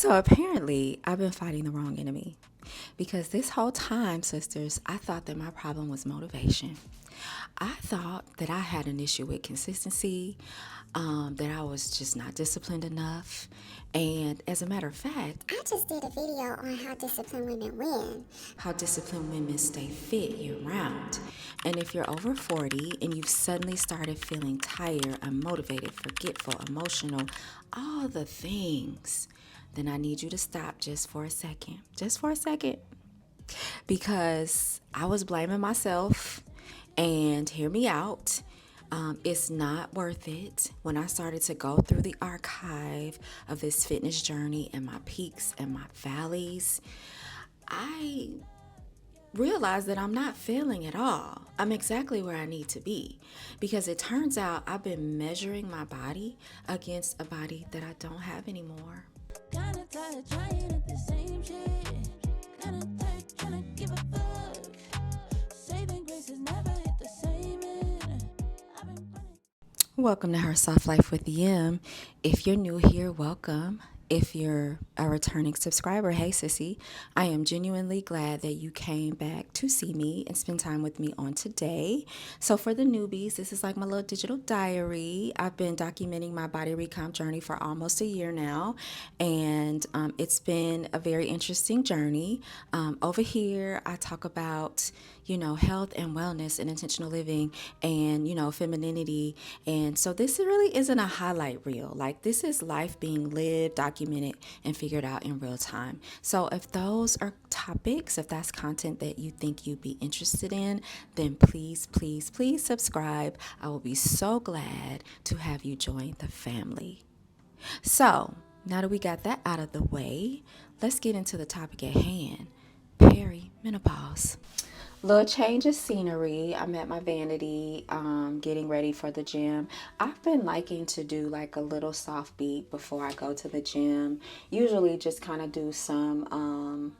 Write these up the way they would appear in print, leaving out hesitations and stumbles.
So apparently, I've been fighting the wrong enemy because this whole time, sisters, I thought that my problem was motivation. I thought that I had an issue with consistency, that I was just not disciplined enough. And as a matter of fact, I just did a video on how disciplined women win. how disciplined women stay fit year round. And if you're over 40 and you've suddenly started feeling tired, unmotivated, forgetful, emotional, all the things, then I need you to stop just for a second. Just for a second. Because I was blaming myself, and hear me out. It's not worth it. When I started to go through the archive of this fitness journey and my peaks and my valleys, I realized that I'm not failing at all. I'm exactly where I need to be because it turns out I've been measuring my body against a body that I don't have anymore. Kinda tired trying at the same shit. Kinda tired trying to give a fuck. Saving grace has never hit the same end. I've been running. Welcome to Her Soft Life with Yim. If you're new here, welcome. If you're a returning subscriber, hey sissy, I am genuinely glad that you came back to see me and spend time with me on today. So for the newbies, this is like my little digital diary. I've been documenting my body recomp journey for almost a year now, and it's been a very interesting journey. Over here, I talk about health and wellness and intentional living and, femininity. And so this really isn't a highlight reel. Like, this is life being lived, documented, and figured out in real time. So if those are topics, if that's content that you think you'd be interested in, then please, please, please subscribe. I will be so glad to have you join the family. So now that we got that out of the way, let's get into the topic at hand. Perimenopause. Little change of scenery. I'm at my vanity, getting ready for the gym. I've been liking to do like a little soft beat before I go to the gym. Usually just kind of do some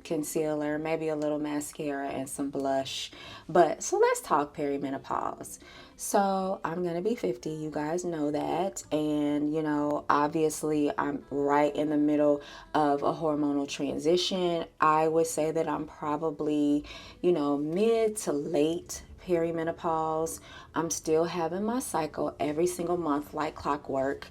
concealer, maybe a little mascara and some blush. But so let's talk perimenopause. So I'm gonna be 50, you guys know that, and obviously I'm right in the middle of a hormonal transition. I would say that I'm probably mid to late perimenopause. I'm still having my cycle every single month like clockwork.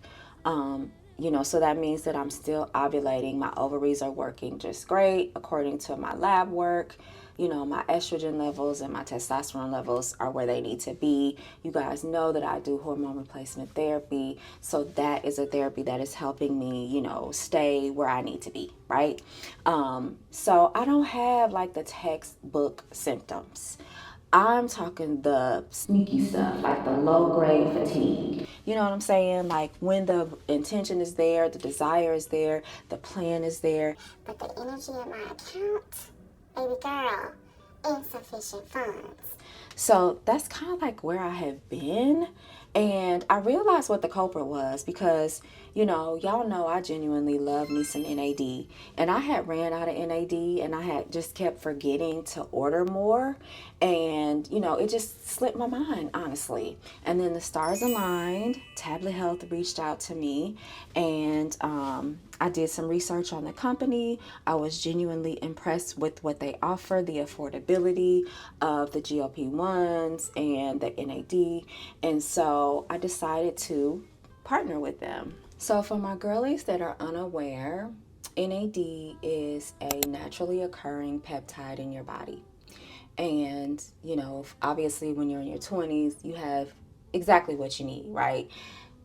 So that means that I'm still ovulating. My ovaries are working just great according to my lab work. My estrogen levels and my testosterone levels are where they need to be. You guys know that I do hormone replacement therapy. So that is a therapy that is helping me, stay where I need to be, right? So I don't have like the textbook symptoms. I'm talking the sneaky stuff, like the low grade fatigue. You know what I'm saying? Like when the intention is there, the desire is there, the plan is there. But the energy in my account, baby girl, insufficient funds. So that's kind of like where I have been. And I realized what the culprit was because, y'all know I genuinely love me some NAD. And I had ran out of NAD and I had just kept forgetting to order more. And, it just slipped my mind, honestly. And then the stars aligned. TabletHealth reached out to me and I did some research on the company. I was genuinely impressed with what they offer, the affordability of the GLP-1s and the NAD. And so I decided to partner with them. So for my girlies that are unaware, NAD is a naturally occurring peptide in your body. And, obviously when you're in your 20s, you have exactly what you need, right?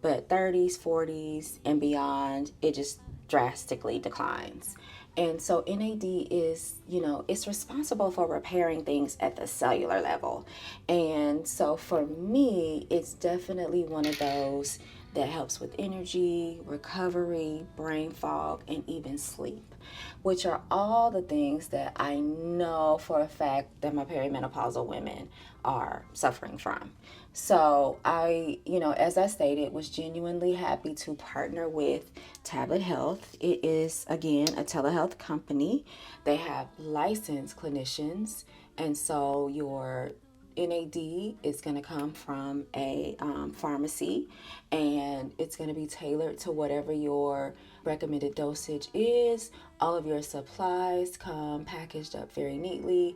But 30s, 40s, and beyond, it just drastically declines. And so NAD is, it's responsible for repairing things at the cellular level. And so for me, it's definitely one of those that helps with energy, recovery, brain fog, and even sleep, which are all the things that I know for a fact that my perimenopausal women are suffering from. So I, as I stated, was genuinely happy to partner with Tablet Health. It is, again, a telehealth company. They have licensed clinicians, and so your NAD is going to come from a pharmacy, and it's going to be tailored to whatever your recommended dosage is. All of your supplies come packaged up very neatly.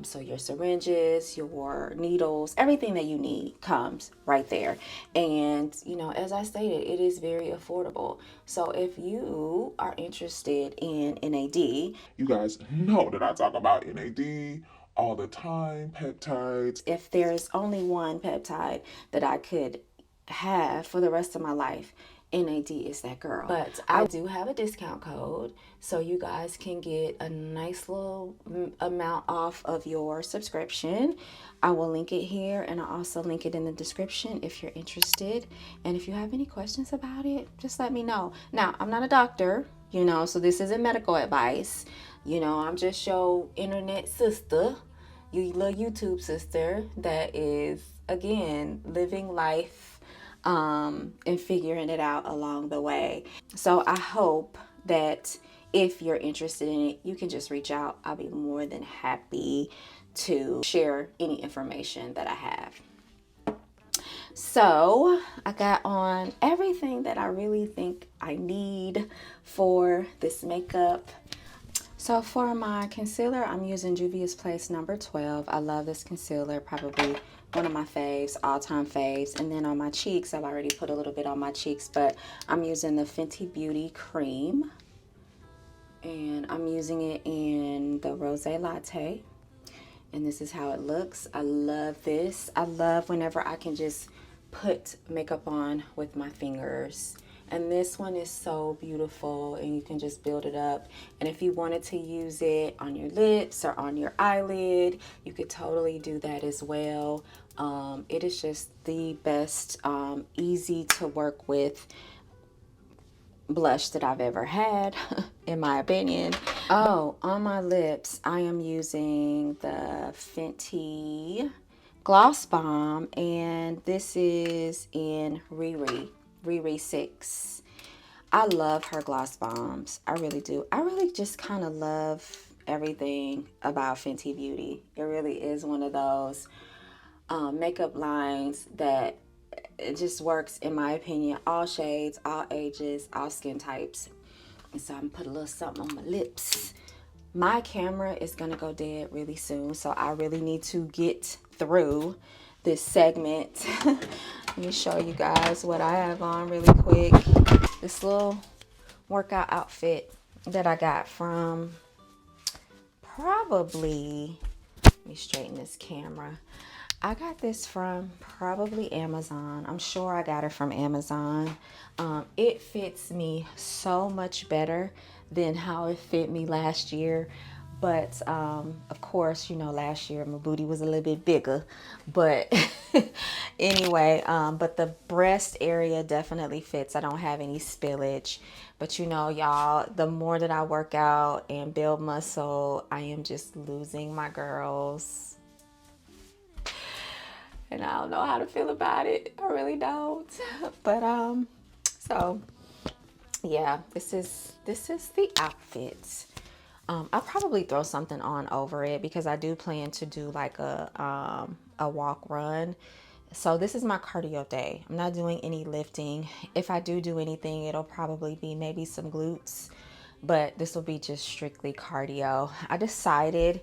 So your syringes, your needles, everything that you need comes right there. And, you know, as I stated, it is very affordable. So if you are interested in NAD, you guys know that I talk about NAD all the time, peptides. if there's only one peptide that I could have for the rest of my life, NAD is that girl. But I do have a discount code, so you guys can get a nice little amount off of your subscription. I will link it here, and I'll also link it in the description if you're interested. And if you have any questions about it, just let me know. Now, I'm not a doctor, you know, so this isn't medical advice. You know, I'm just your internet sister, you little YouTube sister that is, again, living life and figuring it out along the way. So I hope that if you're interested in it, you can just reach out. I'll be more than happy to share any information that I have. So I got on everything that I really think I need for this makeup. So for my concealer, I'm using Juvia's Place number 12. I love this concealer, probably one of my faves, all-time faves. And then on my cheeks, I've already put a little bit on my cheeks, but I'm using the Fenty Beauty Cream. And I'm using it in the Rosé Latte. And this is how it looks. I love this. I love whenever I can just put makeup on with my fingers. And this one is so beautiful, and you can just build it up. And if you wanted to use it on your lips or on your eyelid, you could totally do that as well. It is just the best, easy to work with blush that I've ever had, in my opinion. Oh, on my lips, I am using the Fenty Gloss Bomb, and this is in Riri 6. I love her gloss bombs. I really do. I really just kind of love everything about Fenty Beauty. It really is one of those makeup lines that it just works, in my opinion, all shades, all ages, all skin types. And so I'm gonna put a little something on my lips. My camera is gonna go dead really soon, so I really need to get through this segment. Let me show you guys what I have on really quick. This little workout outfit that I got from probably, let me straighten this camera. I got this from probably Amazon. I'm sure I got it from Amazon. It fits me so much better than how it fit me last year. But of course, you know, last year my booty was a little bit bigger. But anyway, but the breast area definitely fits. I don't have any spillage. But you know, y'all, the more that I work out and build muscle, I am just losing my girls. And I don't know how to feel about it. I really don't. But so yeah, this is the outfit. I'll probably throw something on over it because I do plan to do like a walk run. So this is my cardio day. I'm not doing any lifting. If I do anything, it'll probably be maybe some glutes, but this will be just strictly cardio. I decided,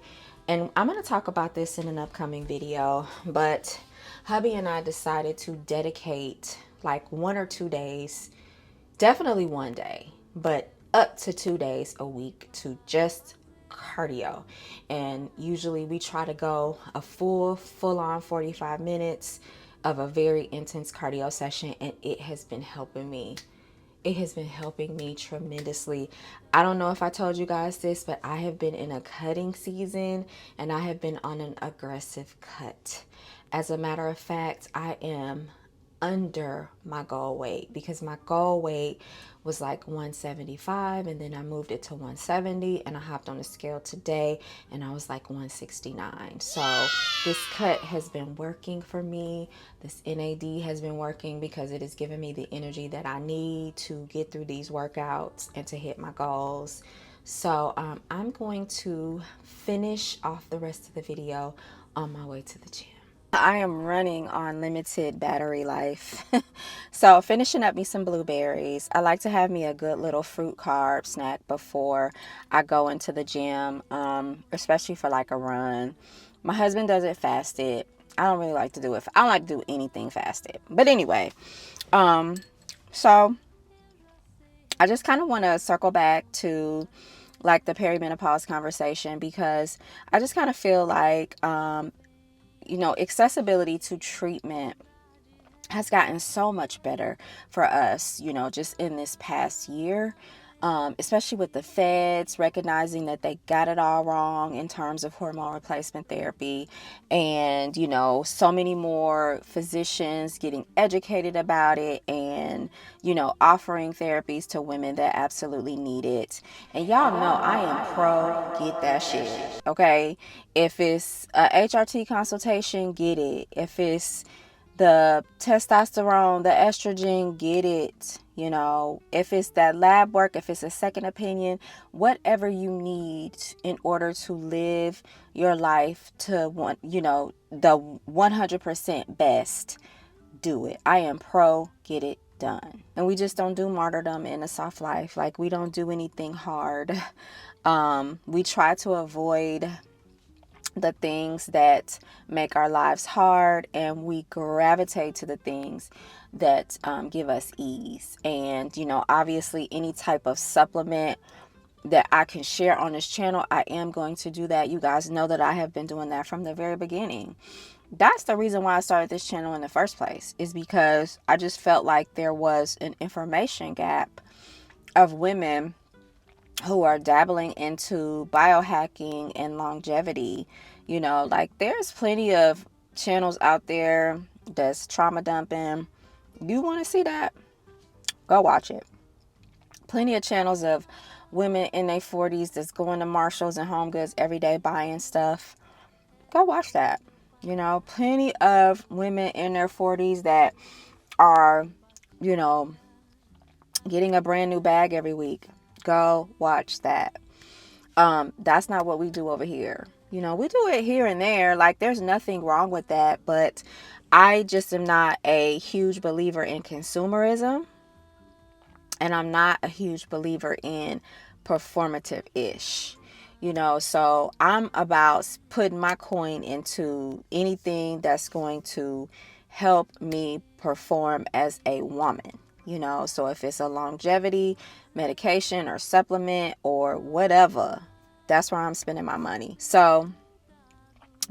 and I'm going to talk about this in an upcoming video, but hubby and I decided to dedicate like 1 or 2 days, definitely one day, but up to 2 days a week to just cardio. And usually we try to go a full on 45 minutes of a very intense cardio session, and it has been helping me. It has been helping me tremendously. I don't know if I told you guys this, but I have been in a cutting season, and I have been on an aggressive cut. As a matter of fact, I am under my goal weight because my goal weight was like 175, and then I moved it to 170, and I hopped on the scale today and I was like 169. So this cut has been working for me. This NAD has been working because it has given me the energy that I need to get through these workouts and to hit my goals. So I'm going to finish off the rest of the video on my way to the gym. I am running on limited battery life. So finishing up me some blueberries. I like to have me a good little fruit carb snack before I go into the gym, especially for like a run. My husband does it fasted. I don't really like to do it. I don't like to do anything fasted. But anyway, so I just kind of want to circle back to like the perimenopause conversation, because I just kind of feel like, accessibility to treatment has gotten so much better for us, just in this past year, especially with the feds recognizing that they got it all wrong in terms of hormone replacement therapy. And, so many more physicians getting educated about it and, offering therapies to women that absolutely need it. And y'all know I am pro get that shit. Okay. If it's a HRT consultation, get it. If it's the testosterone, the estrogen, get it. If it's that lab work, if it's a second opinion, whatever you need in order to live your life to the 100% best, do it. I am pro get it done. And we just don't do martyrdom in a soft life. Like, we don't do anything hard. We try to avoid the things that make our lives hard, and we gravitate to the things that give us ease. And obviously any type of supplement that I can share on this channel, I am going to do that. You guys know that I have been doing that from the very beginning. That's the reason why I started this channel in the first place, is because I just felt like there was an information gap of women who are dabbling into biohacking and longevity. Like, there's plenty of channels out there that's trauma dumping. You want to see that? Go watch it. Plenty of channels of women in their 40s that's going to Marshalls and Home Goods every day buying stuff. Go watch that. Plenty of women in their 40s that are, getting a brand new bag every week. Go watch that. That's not what we do over here. We do it here and there. Like, there's nothing wrong with that, but I just am not a huge believer in consumerism, and I'm not a huge believer in performative-ish. So I'm about putting my coin into anything that's going to help me perform as a woman. So if it's a longevity medication or supplement or whatever, that's where I'm spending my money. So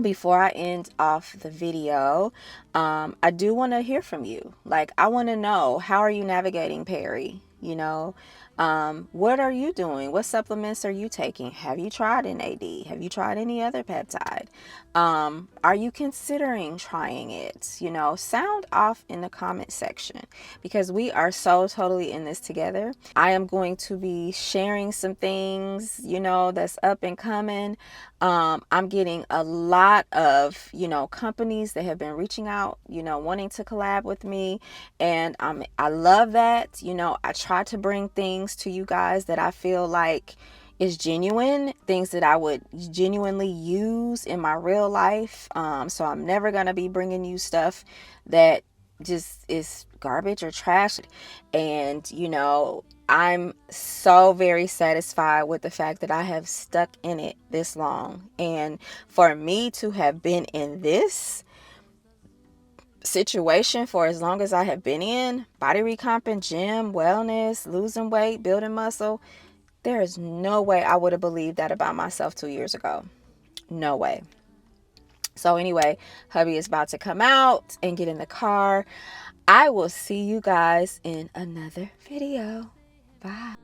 before I end off the video, I do want to hear from you. Like, I want to know, how are you navigating peri? What are you doing? What supplements are you taking? Have you tried NAD? Have you tried any other peptide? Are you considering trying it? Sound off in the comment section, because we are so totally in this together. I am going to be sharing some things, that's up and coming. I'm getting a lot of, companies that have been reaching out, wanting to collab with me. And I love that. I try to bring things to you guys that I feel like is genuine, things that I would genuinely use in my real life. So I'm never going to be bringing you stuff that just is garbage or trash. And, I'm so very satisfied with the fact that I have stuck in it this long. And for me to have been in this situation for as long as I have been in, body recomping, gym, wellness, losing weight, building muscle, there is no way I would have believed that about myself 2 years ago. No way. So anyway, hubby is about to come out and get in the car. I will see you guys in another video. Bye.